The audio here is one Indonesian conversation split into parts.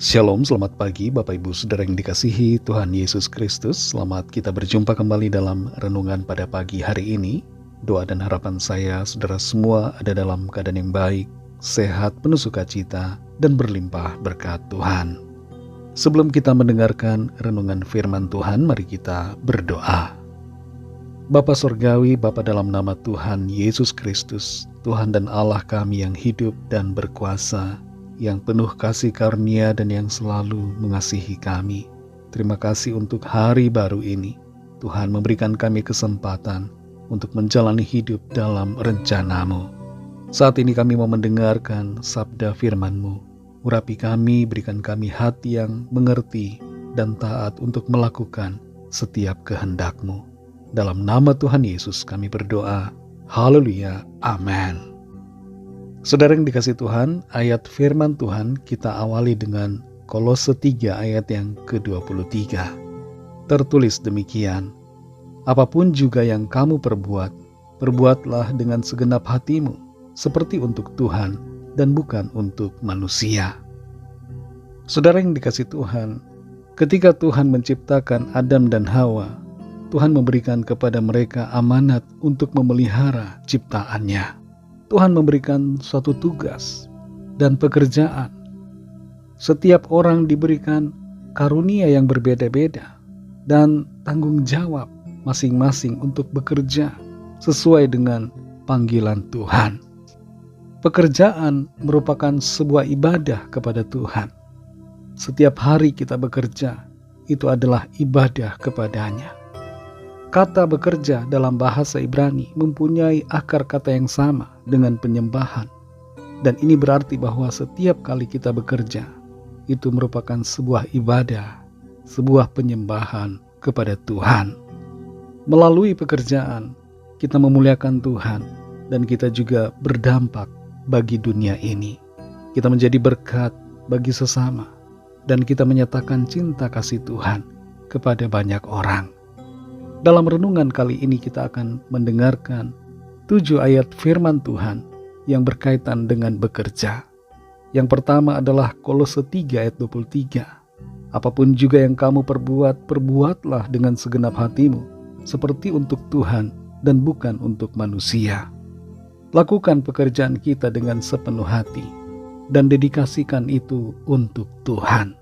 Shalom, selamat pagi Bapak Ibu Saudara yang dikasihi Tuhan Yesus Kristus. Selamat kita berjumpa kembali dalam renungan pada pagi hari ini. Doa dan harapan saya saudara semua ada dalam keadaan yang baik, sehat, penuh sukacita, dan berlimpah berkat Tuhan. Sebelum kita mendengarkan renungan firman Tuhan, mari kita berdoa. Bapa Sorgawi, Bapa dalam nama Tuhan Yesus Kristus, Tuhan dan Allah kami yang hidup dan berkuasa, yang penuh kasih karunia dan yang selalu mengasihi kami. Terima kasih untuk hari baru ini. Tuhan memberikan kami kesempatan untuk menjalani hidup dalam rencana-Mu. Saat ini kami mau mendengarkan sabda firman-Mu. Urapi kami, berikan kami hati yang mengerti dan taat untuk melakukan setiap kehendak-Mu. Dalam nama Tuhan Yesus kami berdoa. Haleluya. Amin. Saudara yang dikasihi Tuhan, ayat firman Tuhan kita awali dengan Kolose 3 ayat yang ke-23. Tertulis demikian, apapun juga yang kamu perbuat, perbuatlah dengan segenap hatimu, seperti untuk Tuhan dan bukan untuk manusia. Saudara yang dikasihi Tuhan, ketika Tuhan menciptakan Adam dan Hawa, Tuhan memberikan kepada mereka amanat untuk memelihara ciptaannya. Tuhan memberikan suatu tugas dan pekerjaan. Setiap orang diberikan karunia yang berbeda-beda dan tanggung jawab masing-masing untuk bekerja sesuai dengan panggilan Tuhan. Pekerjaan merupakan sebuah ibadah kepada Tuhan. Setiap hari kita bekerja, itu adalah ibadah kepadanya. Kata bekerja dalam bahasa Ibrani mempunyai akar kata yang sama dengan penyembahan. Dan ini berarti bahwa setiap kali kita bekerja, itu merupakan sebuah ibadah, sebuah penyembahan kepada Tuhan. Melalui pekerjaan, kita memuliakan Tuhan dan kita juga berdampak bagi dunia ini. Kita menjadi berkat bagi sesama dan kita menyatakan cinta kasih Tuhan kepada banyak orang. Dalam renungan kali ini kita akan mendengarkan 7 ayat firman Tuhan yang berkaitan dengan bekerja. Yang pertama adalah Kolose 3 ayat 23. Apapun juga yang kamu perbuat, perbuatlah dengan segenap hatimu, seperti untuk Tuhan dan bukan untuk manusia. Lakukan pekerjaan kita dengan sepenuh hati dan dedikasikan itu untuk Tuhan.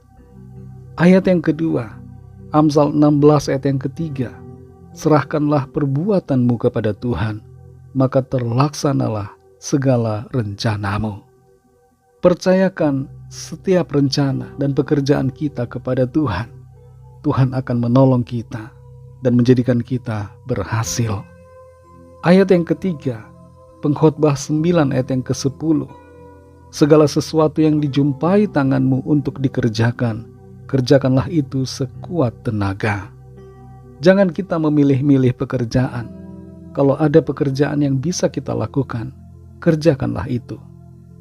Ayat yang kedua, Amsal 16 ayat yang ketiga. Serahkanlah perbuatanmu kepada Tuhan, maka terlaksanalah segala rencanamu. Percayakan setiap rencana dan pekerjaan kita kepada Tuhan. Tuhan akan menolong kita dan menjadikan kita berhasil. Ayat yang ketiga, Pengkhotbah 9 ayat yang ke-10. Segala sesuatu yang dijumpai tanganmu untuk dikerjakan, kerjakanlah itu sekuat tenaga. Jangan kita memilih-milih pekerjaan. Kalau ada pekerjaan yang bisa kita lakukan, kerjakanlah itu.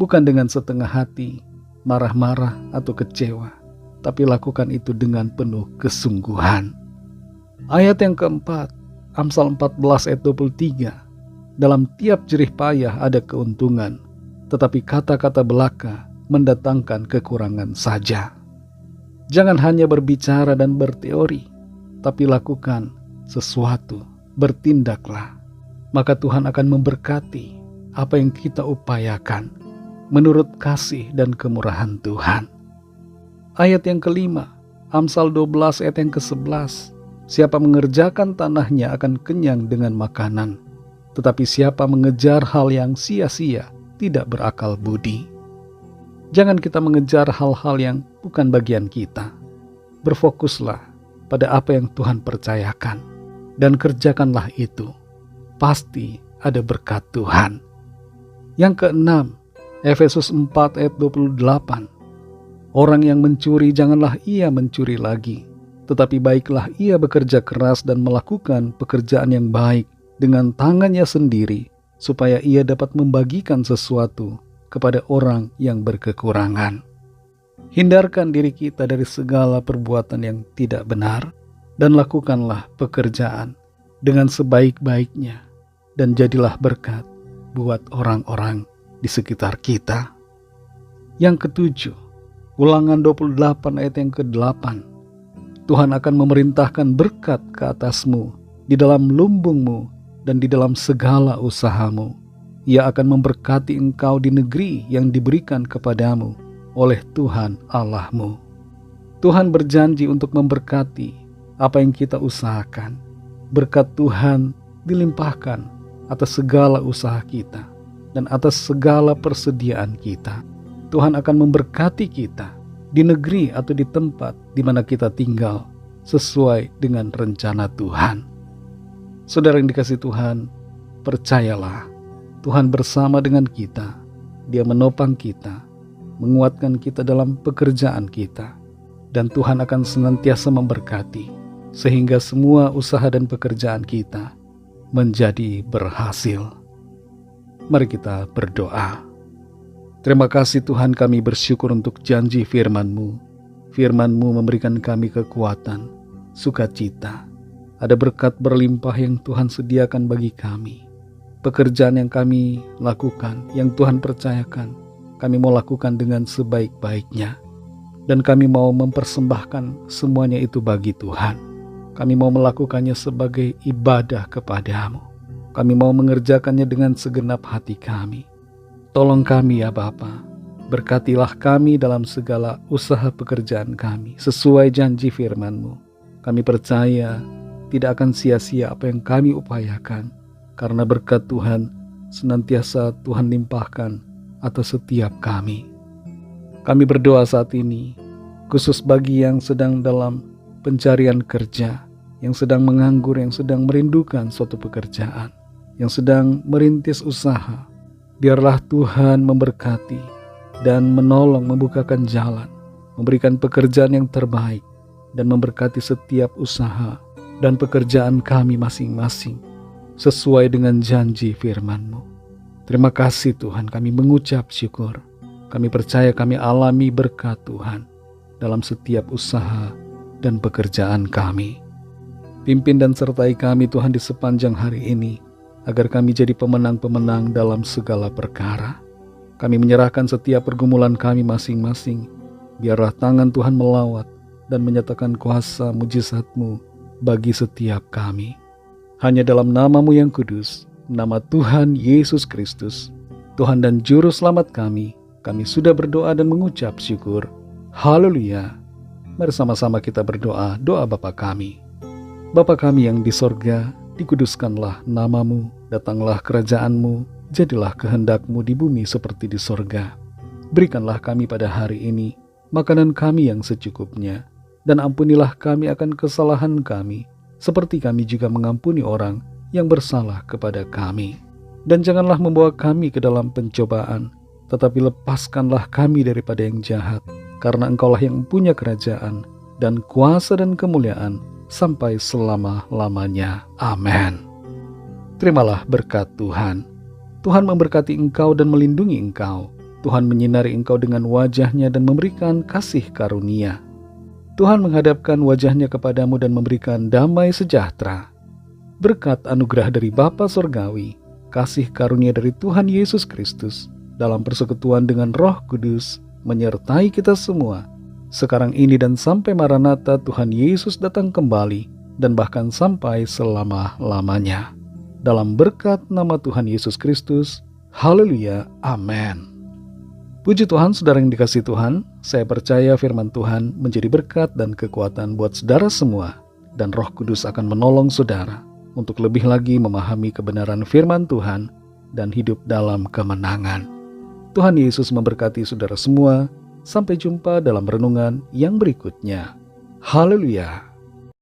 Bukan dengan setengah hati, marah-marah atau kecewa, tapi lakukan itu dengan penuh kesungguhan. Ayat yang keempat, Amsal 14 ayat 23. Dalam tiap jerih payah ada keuntungan, tetapi kata-kata belaka mendatangkan kekurangan saja. Jangan hanya berbicara dan berteori, tapi lakukan sesuatu, bertindaklah. Maka Tuhan akan memberkati apa yang kita upayakan menurut kasih dan kemurahan Tuhan. Ayat yang kelima, Amsal 12 ayat yang ke-11. Siapa mengerjakan tanahnya akan kenyang dengan makanan, tetapi siapa mengejar hal yang sia-sia tidak berakal budi. Jangan kita mengejar hal-hal yang bukan bagian kita. Berfokuslah pada apa yang Tuhan percayakan dan kerjakanlah itu. Pasti ada berkat Tuhan. Yang keenam, Efesus 4 ayat 28. Orang yang mencuri janganlah ia mencuri lagi, tetapi baiklah ia bekerja keras dan melakukan pekerjaan yang baik dengan tangannya sendiri, supaya ia dapat membagikan sesuatu kepada orang yang berkekurangan. Hindarkan diri kita dari segala perbuatan yang tidak benar dan lakukanlah pekerjaan dengan sebaik-baiknya dan jadilah berkat buat orang-orang di sekitar kita. Yang ketujuh, Ulangan 28 ayat yang ke-8. Tuhan akan memerintahkan berkat ke atasmu, di dalam lumbungmu, dan di dalam segala usahamu. Ia akan memberkati engkau di negeri yang diberikan kepadamu oleh Tuhan Allahmu. Tuhan berjanji untuk memberkati apa yang kita usahakan. Berkat Tuhan dilimpahkan atas segala usaha kita dan atas segala persediaan kita. Tuhan akan memberkati kita di negeri atau di tempat di mana kita tinggal sesuai dengan rencana Tuhan. Saudara yang dikasihi Tuhan, percayalah, Tuhan bersama dengan kita. Dia menopang kita, menguatkan kita dalam pekerjaan kita, dan Tuhan akan senantiasa memberkati sehingga semua usaha dan pekerjaan kita menjadi berhasil. Mari kita berdoa. Terima kasih Tuhan, kami bersyukur untuk janji firman-Mu. Firman-Mu memberikan kami kekuatan, sukacita. Ada berkat berlimpah yang Tuhan sediakan bagi kami. Pekerjaan yang kami lakukan, yang Tuhan percayakan, kami mau lakukan dengan sebaik-baiknya. Dan kami mau mempersembahkan semuanya itu bagi Tuhan. Kami mau melakukannya sebagai ibadah kepadamu. Kami mau mengerjakannya dengan segenap hati kami. Tolong kami ya Bapa, berkatilah kami dalam segala usaha pekerjaan kami sesuai janji firman-Mu. Kami percaya tidak akan sia-sia apa yang kami upayakan, karena berkat Tuhan senantiasa Tuhan limpahkan atas setiap kami. Kami berdoa saat ini, khusus bagi yang sedang dalam pencarian kerja, yang sedang menganggur, yang sedang merindukan suatu pekerjaan, yang sedang merintis usaha. Biarlah Tuhan memberkati dan menolong membukakan jalan, memberikan pekerjaan yang terbaik, dan memberkati setiap usaha dan pekerjaan kami masing-masing sesuai dengan janji firman-Mu. Terima kasih Tuhan, kami mengucap syukur. Kami percaya kami alami berkat Tuhan dalam setiap usaha dan pekerjaan kami. Pimpin dan sertai kami Tuhan di sepanjang hari ini, agar kami jadi pemenang-pemenang dalam segala perkara. Kami menyerahkan setiap pergumulan kami masing-masing. Biarlah tangan Tuhan melawat dan menyatakan kuasa mujizat-Mu bagi setiap kami. Hanya dalam nama-Mu yang kudus, nama Tuhan Yesus Kristus, Tuhan dan Juru Selamat kami sudah berdoa dan mengucap syukur. Haleluya. Mari sama-sama kita berdoa, doa Bapa kami. Bapa kami yang di sorga, dikuduskanlah nama-Mu, datanglah kerajaan-Mu, jadilah kehendak-Mu di bumi seperti di sorga. Berikanlah kami pada hari ini makanan kami yang secukupnya, dan ampunilah kami akan kesalahan kami, seperti kami juga mengampuni orang yang bersalah kepada kami. Dan janganlah membawa kami ke dalam pencobaan, tetapi lepaskanlah kami daripada yang jahat, karena Engkaulah yang punya kerajaan, dan kuasa dan kemuliaan, sampai selama-lamanya. Amin. Terimalah berkat Tuhan. Tuhan memberkati engkau dan melindungi engkau. Tuhan menyinari engkau dengan wajah-Nya dan memberikan kasih karunia. Tuhan menghadapkan wajah-Nya kepadamu dan memberikan damai sejahtera. Berkat anugerah dari Bapa Sorgawi, kasih karunia dari Tuhan Yesus Kristus, dalam persekutuan dengan Roh Kudus, menyertai kita semua, sekarang ini dan sampai Maranatha Tuhan Yesus datang kembali, dan bahkan sampai selama-lamanya. Dalam berkat nama Tuhan Yesus Kristus, haleluya, amin. Puji Tuhan, saudara yang dikasihi Tuhan, saya percaya firman Tuhan menjadi berkat dan kekuatan buat saudara semua, dan Roh Kudus akan menolong saudara untuk lebih lagi memahami kebenaran firman Tuhan dan hidup dalam kemenangan. Tuhan Yesus memberkati saudara semua. Sampai jumpa dalam renungan yang berikutnya. Haleluya.